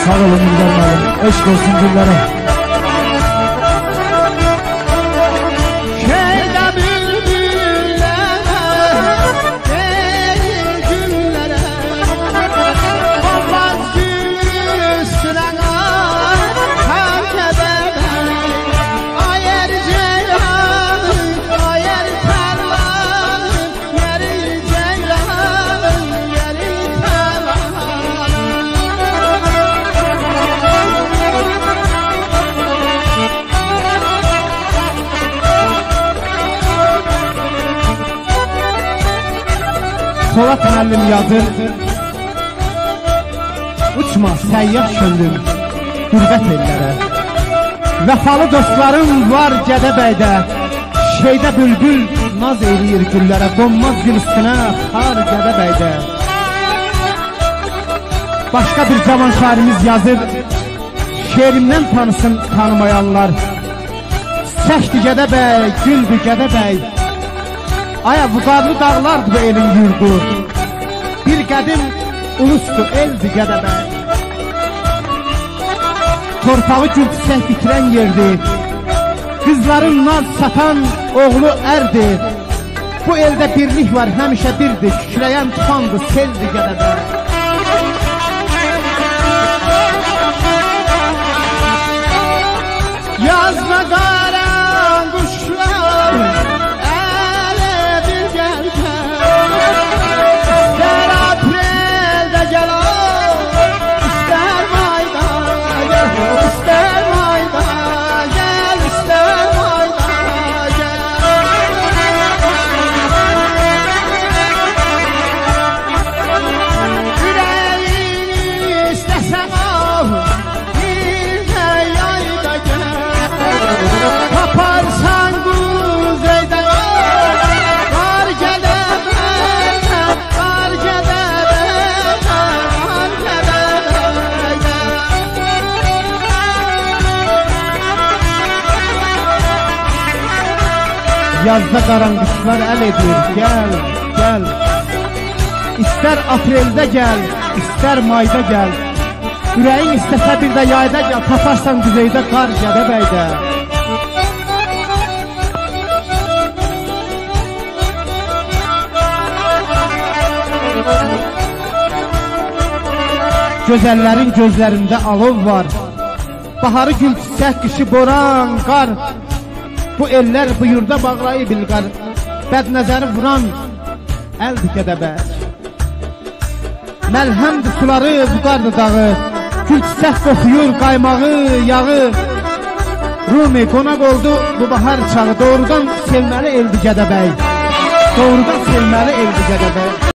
Sağ olun İlgar müəllim. Eşq olsun günlərə. Polat müəllim yazır: uçma səyyah könlüm qürbət ellərə. Vəfalı dostlarım var Gədəbəydə, şeydə bülbül naz eləyir güllərə. Donmaz gül üstünə xar Gədəbəydə. Başqa bir cavan şairimiz yazır: şeirimdən tanısın tanımayanlar. Çəkdi Gədəbəy, güldü Gədəbəy. Aya vüqarlı dağlardı bu elin yurdu. Bir qədim ulusdu eldi Gədəbəy. Torpağı gül çiçək bitirən yerdi. Qızların naz satan oğlu ərdi. Bu eldə birlik var həmişə birdir. Kükrəyən tufandı seldi Gədəbəy. Yazma qaran quşlar yazda qaranquşlar əl edir, gəl, gəl. İstər apreldə gəl, istər mayda gəl. Ürəyin istəsə bir də yayda gəl, taparsan düzeydə qar Gədəbəydə. Gözəllərin gözlərində alov var. Baharı gül çiçək, qışı boran, qar. Bu eller buyurda bağlayıb ilqar. Bədnəzəri vuran əldir Gədəbəy. Məlhəmdir suları, vüqardır dağı. Gül çiçək qoxuyur qaymağı, yağı. Rumi qonaq oldu bu bahar çağı. Doğrudan sevməli eldi Gədəbəy. Doğrudan sevməli eldi Gədəbəy.